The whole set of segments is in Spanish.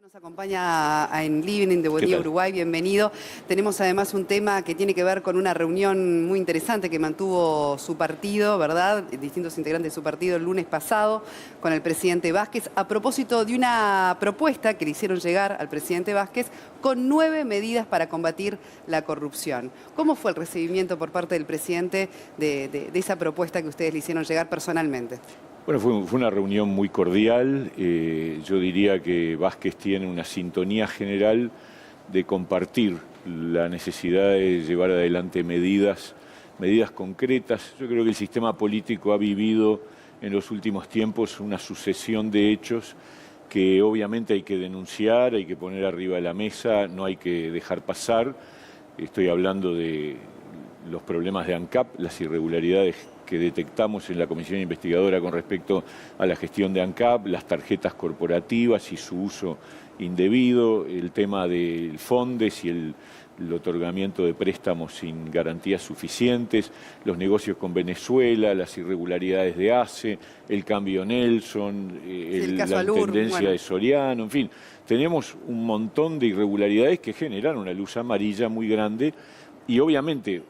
Nos acompaña en Living de Buen Día Uruguay, bienvenido. Tenemos además un tema que tiene que ver con una reunión muy interesante que mantuvo su partido, ¿verdad? Distintos integrantes de su partido el lunes pasado con el presidente Vázquez a propósito de una propuesta que le hicieron llegar al presidente Vázquez con 9 medidas para combatir la corrupción. ¿Cómo fue el recibimiento por parte del presidente de esa propuesta que ustedes le hicieron llegar personalmente? Bueno, fue una reunión muy cordial. Yo diría que Vázquez tiene una sintonía general de compartir la necesidad de llevar adelante medidas concretas. Yo creo que el sistema político ha vivido en los últimos tiempos una sucesión de hechos que obviamente hay que denunciar, hay que poner arriba de la mesa, no hay que dejar pasar. Estoy hablando de los problemas de ANCAP, las irregularidades que detectamos en la comisión investigadora con respecto a la gestión de ANCAP, las tarjetas corporativas y su uso indebido, el tema del FONDES y el otorgamiento de préstamos sin garantías suficientes, los negocios con Venezuela, las irregularidades de ACE, el cambio Nelson, la intendencia de Soriano, en fin. Tenemos un montón de irregularidades que generan una luz amarilla muy grande y obviamente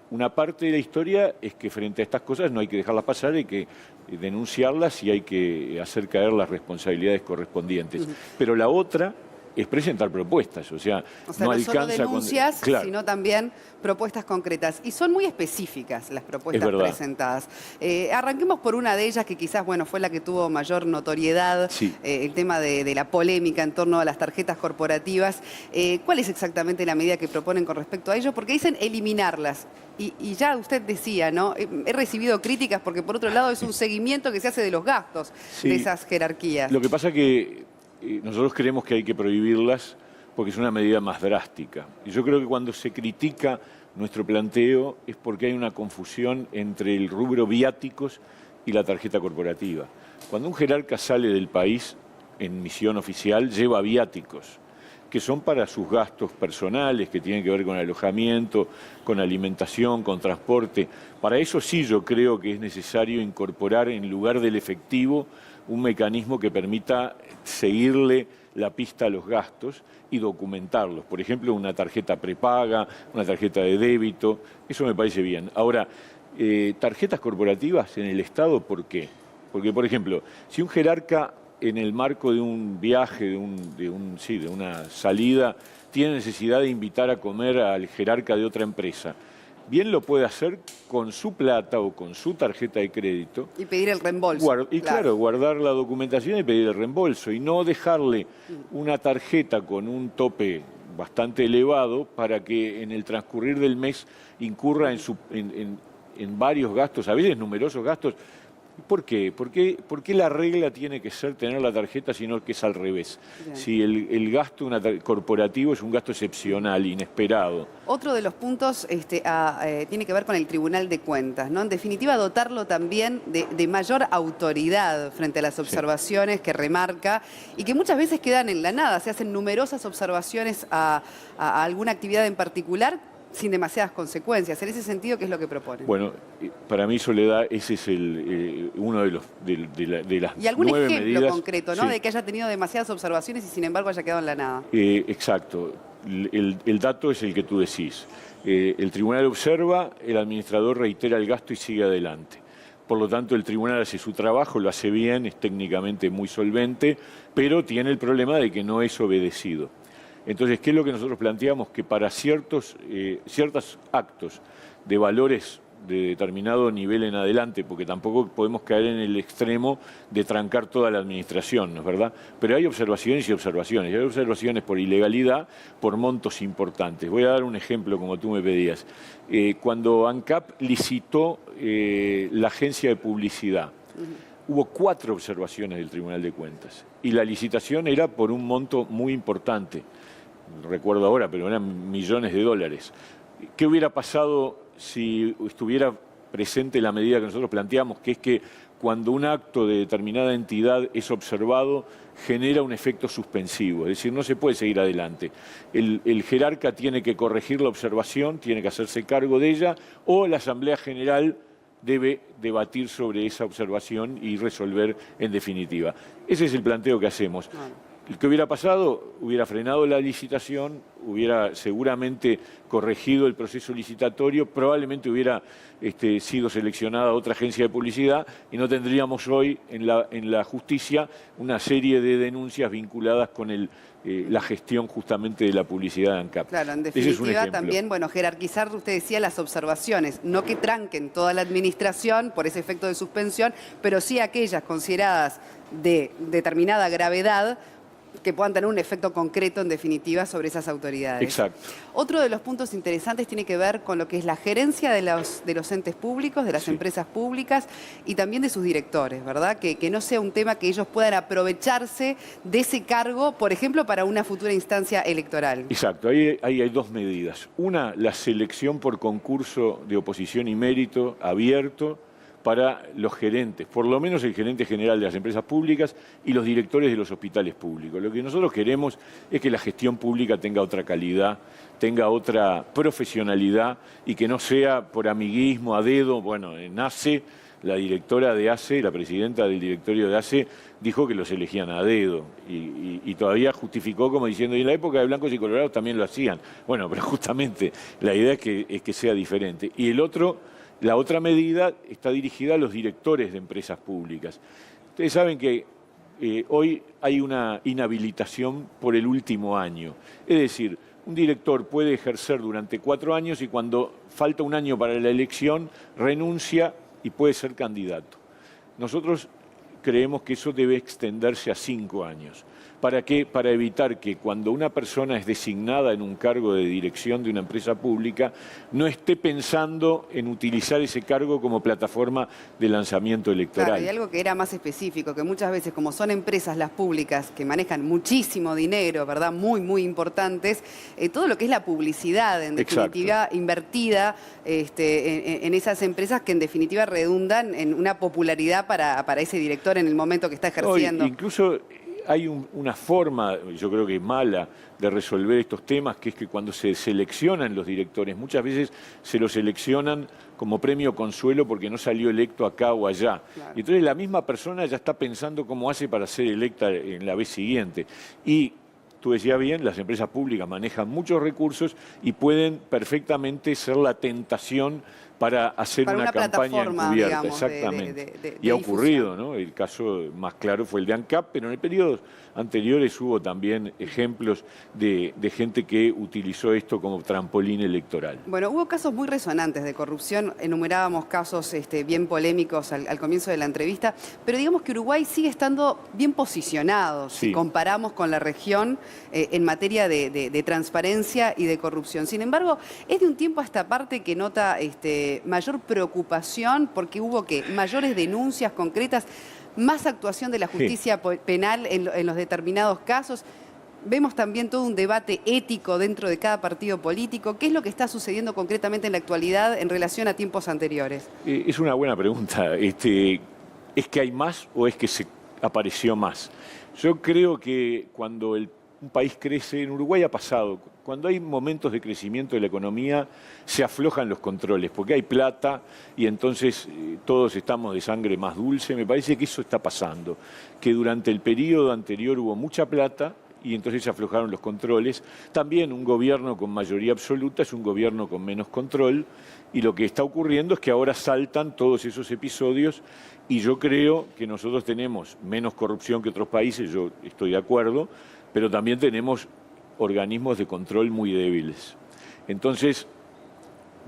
una parte de la historia es que frente a estas cosas no hay que dejarlas pasar, hay que denunciarlas y hay que hacer caer las responsabilidades correspondientes. Pero la otra es presentar propuestas, o sea no alcanza solo denuncias, claro, sino también propuestas concretas. Y son muy específicas las propuestas presentadas. Arranquemos por una de ellas que quizás fue la que tuvo mayor notoriedad, sí. El tema de la polémica en torno a las tarjetas corporativas. ¿Cuál es exactamente la medida que proponen con respecto a ello? Porque dicen eliminarlas. Y ya usted decía, ¿no? He recibido críticas porque por otro lado es un seguimiento que se hace de los gastos de esas jerarquías. Lo que pasa que nosotros creemos que hay que prohibirlas porque es una medida más drástica. Y yo creo que cuando se critica nuestro planteo es porque hay una confusión entre el rubro viáticos y la tarjeta corporativa. Cuando un jerarca sale del país en misión oficial, lleva viáticos, que son para sus gastos personales, que tienen que ver con alojamiento, con alimentación, con transporte. Para eso sí yo creo que es necesario incorporar en lugar del efectivo un mecanismo que permita seguirle la pista a los gastos y documentarlos. Por ejemplo, una tarjeta prepaga, una tarjeta de débito, eso me parece bien. Ahora, tarjetas corporativas en el Estado, ¿por qué? Porque, por ejemplo, si un jerarca en el marco de un viaje, de una salida, tiene necesidad de invitar a comer al jerarca de otra empresa, bien lo puede hacer con su plata o con su tarjeta de crédito. Y pedir el reembolso. Claro, guardar la documentación y pedir el reembolso. Y no dejarle una tarjeta con un tope bastante elevado para que en el transcurrir del mes incurra en varios gastos, a veces numerosos gastos. ¿Por qué? ¿Por qué la regla tiene que ser tener la tarjeta, sino que es al revés? Bien. Si el gasto corporativo es un gasto excepcional, inesperado. Otro de los puntos tiene que ver con el Tribunal de Cuentas, ¿no? En definitiva, dotarlo también de mayor autoridad frente a las observaciones que remarca y que muchas veces quedan en la nada. Se hacen numerosas observaciones a alguna actividad en particular sin demasiadas consecuencias. En ese sentido, ¿qué es lo que proponen? Bueno, para mí, Soledad, ese es uno de las 9 medidas. ¿Y algún ejemplo concreto, ¿no? Sí. De que haya tenido demasiadas observaciones y sin embargo haya quedado en la nada? Exacto. El dato es el que tú decís. El tribunal observa, el administrador reitera el gasto y sigue adelante. Por lo tanto, el tribunal hace su trabajo, lo hace bien, es técnicamente muy solvente, pero tiene el problema de que no es obedecido. Entonces, ¿qué es lo que nosotros planteamos? Que para ciertos actos de valores de determinado nivel en adelante, porque tampoco podemos caer en el extremo de trancar toda la administración, ¿no es verdad? Pero hay observaciones y observaciones. Hay observaciones por ilegalidad, por montos importantes. Voy a dar un ejemplo, como tú me pedías. Cuando ANCAP licitó la agencia de publicidad, hubo 4 observaciones del Tribunal de Cuentas y la licitación era por un monto muy importante. No recuerdo ahora, pero eran millones de dólares. ¿Qué hubiera pasado si estuviera presente la medida que nosotros planteamos, que es que cuando un acto de determinada entidad es observado, genera un efecto suspensivo? Es decir, no se puede seguir adelante. El jerarca tiene que corregir la observación, tiene que hacerse cargo de ella, o la Asamblea General debe debatir sobre esa observación y resolver en definitiva. Ese es el planteo que hacemos. ¿Qué hubiera pasado? Hubiera frenado la licitación, hubiera seguramente corregido el proceso licitatorio, probablemente hubiera sido seleccionada otra agencia de publicidad y no tendríamos hoy en la justicia una serie de denuncias vinculadas con la gestión justamente de la publicidad de ANCAP. Claro, en Ese es un definitiva ejemplo. también, bueno, jerarquizar, usted decía, las observaciones, no que tranquen toda la administración por ese efecto de suspensión, pero sí aquellas consideradas de determinada gravedad que puedan tener un efecto concreto, en definitiva, sobre esas autoridades. Exacto. Otro de los puntos interesantes tiene que ver con lo que es la gerencia de los entes públicos, de las empresas públicas y también de sus directores, ¿verdad? Que no sea un tema que ellos puedan aprovecharse de ese cargo, por ejemplo, para una futura instancia electoral. Exacto, ahí hay dos medidas. Una, la selección por concurso de oposición y mérito abierto para los gerentes, por lo menos el gerente general de las empresas públicas y los directores de los hospitales públicos. Lo que nosotros queremos es que la gestión pública tenga otra calidad, tenga otra profesionalidad y que no sea por amiguismo, a dedo. Bueno, en ACE, la directora de ACE, la presidenta del directorio de ACE, dijo que los elegían a dedo y todavía justificó como diciendo, y en la época de blancos y colorados también lo hacían. Bueno, pero justamente la idea es que sea diferente. Y la otra medida está dirigida a los directores de empresas públicas. Ustedes saben que hoy hay una inhabilitación por el último año. Es decir, un director puede ejercer durante 4 años y cuando falta un año para la elección renuncia y puede ser candidato. Nosotros creemos que eso debe extenderse a 5 años. ¿Para qué? Para evitar que cuando una persona es designada en un cargo de dirección de una empresa pública, no esté pensando en utilizar ese cargo como plataforma de lanzamiento electoral. Claro, y algo que era más específico, que muchas veces, como son empresas las públicas que manejan muchísimo dinero, ¿verdad? Muy, muy importantes, todo lo que es la publicidad, en definitiva, invertida en esas empresas que en definitiva redundan en una popularidad para ese director en el momento que está ejerciendo. Incluso hay una forma, yo creo que mala, de resolver estos temas, que es que cuando se seleccionan los directores, muchas veces se los seleccionan como premio consuelo porque no salió electo acá o allá. Claro. Y entonces la misma persona ya está pensando cómo hace para ser electa en la vez siguiente. Y tú decías bien, las empresas públicas manejan muchos recursos y pueden perfectamente ser la tentación para hacer una campaña encubierta. Digamos, exactamente. Y ha ocurrido, ¿no? El caso más claro fue el de ANCAP, pero en el periodo anteriores hubo también ejemplos de gente que utilizó esto como trampolín electoral. Bueno, hubo casos muy resonantes de corrupción, enumerábamos casos bien polémicos al comienzo de la entrevista, pero digamos que Uruguay sigue estando bien posicionado si comparamos con la región en materia de transparencia y de corrupción. Sin embargo, es de un tiempo a esta parte que nota mayor preocupación porque hubo mayores denuncias concretas, más actuación de la justicia penal en los determinados casos. Vemos también todo un debate ético dentro de cada partido político. ¿Qué es lo que está sucediendo concretamente en la actualidad en relación a tiempos anteriores? Es una buena pregunta. ¿Es que hay más o es que se apareció más? Yo creo que cuando un país crece, en Uruguay ha pasado, cuando hay momentos de crecimiento de la economía se aflojan los controles, porque hay plata y entonces todos estamos de sangre más dulce. Me parece que eso está pasando, que durante el periodo anterior hubo mucha plata y entonces se aflojaron los controles. También un gobierno con mayoría absoluta es un gobierno con menos control y lo que está ocurriendo es que ahora saltan todos esos episodios y yo creo que nosotros tenemos menos corrupción que otros países, yo estoy de acuerdo, pero también tenemos organismos de control muy débiles. Entonces,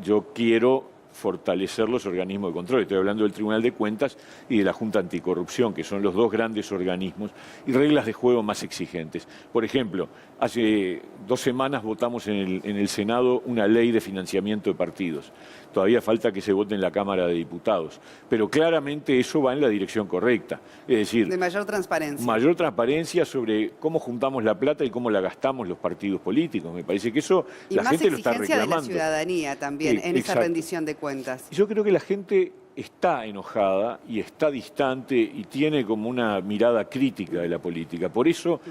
yo quiero fortalecer los organismos de control. Estoy hablando del Tribunal de Cuentas y de la Junta Anticorrupción, que son los dos grandes organismos, y reglas de juego más exigentes. Por ejemplo, hace 2 semanas votamos en el Senado una ley de financiamiento de partidos. Todavía falta que se vote en la Cámara de Diputados, pero claramente eso va en la dirección correcta. Es decir, de mayor transparencia. Mayor transparencia sobre cómo juntamos la plata y cómo la gastamos los partidos políticos. Me parece que eso la gente lo está reclamando. Y más exigencia de la ciudadanía también en esa rendición de cuentas. Yo creo que la gente está enojada y está distante y tiene como una mirada crítica de la política. Por eso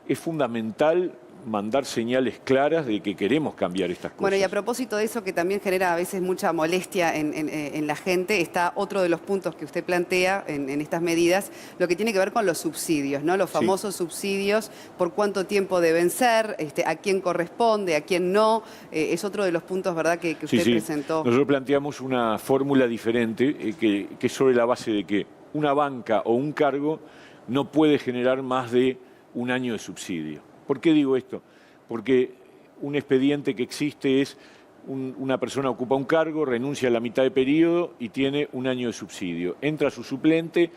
es fundamental mandar señales claras de que queremos cambiar estas cosas. Bueno, y a propósito de eso, que también genera a veces mucha molestia en la gente, está otro de los puntos que usted plantea en estas medidas, lo que tiene que ver con los subsidios, ¿no? Los famosos subsidios, por cuánto tiempo deben ser, a quién corresponde, a quién no, es otro de los puntos, ¿verdad?, que usted presentó. Nosotros planteamos una fórmula diferente, que es sobre la base de que una banca o un cargo no puede generar más de un año de subsidio. ¿Por qué digo esto? Porque un expediente que existe es una persona ocupa un cargo, renuncia a la mitad de periodo y tiene un año de subsidio. Entra su suplente,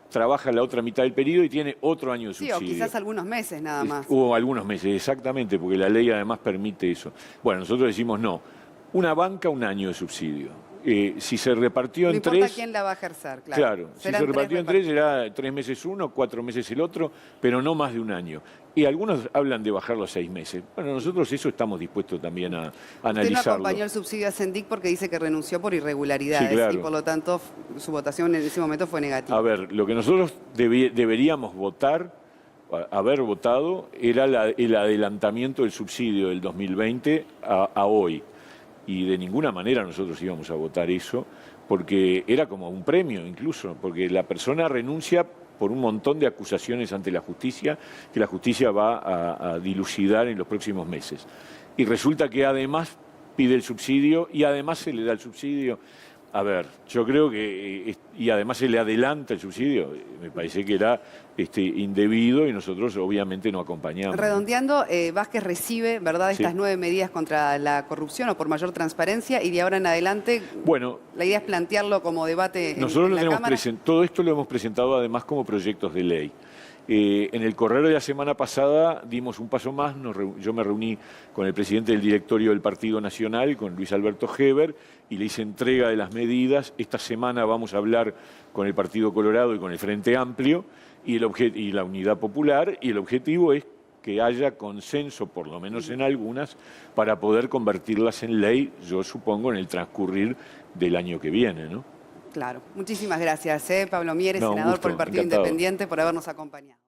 trabaja la otra mitad del periodo y tiene otro año de subsidio. Sí, o quizás algunos meses nada más. O algunos meses, exactamente, porque la ley además permite eso. Bueno, nosotros decimos no. Una banca, un año de subsidio. Si se repartió en 3... No importa quién la va a ejercer, claro. Claro, si se repartió en 3, será 3 meses uno, 4 meses el otro, pero no más de un año. Y algunos hablan de bajarlo a 6 meses. Bueno, nosotros eso estamos dispuestos también a analizarlo. Usted no acompañó el subsidio a Sendic porque dice que renunció por irregularidades, sí, claro, y por lo tanto su votación en ese momento fue negativa. A ver, lo que nosotros deberíamos haber votado, era el adelantamiento del subsidio del 2020 a hoy. Y de ninguna manera nosotros íbamos a votar eso, porque era como un premio incluso, porque la persona renuncia por un montón de acusaciones ante la justicia, que la justicia va a dilucidar en los próximos meses. Y resulta que además pide el subsidio y además se le da el subsidio. A ver, yo creo que, y además se le adelanta el subsidio, me parece que era indebido y nosotros obviamente no acompañamos. Redondeando, Vázquez recibe, ¿verdad?, estas 9 medidas contra la corrupción o por mayor transparencia, y de ahora en adelante, bueno, la idea es plantearlo como debate en la Cámara. Todo esto lo hemos presentado además como proyectos de ley. En el correo de la semana pasada dimos un paso más, yo me reuní con el presidente del directorio del Partido Nacional, con Luis Alberto Heber, y le hice entrega de las medidas. Esta semana vamos a hablar con el Partido Colorado y con el Frente Amplio y la Unidad Popular, y el objetivo es que haya consenso, por lo menos en algunas, para poder convertirlas en ley, yo supongo, en el transcurrir del año que viene, ¿no? Claro. Muchísimas gracias, Pablo Mieres, senador gusto, por el Partido encantado. Independiente, por habernos acompañado.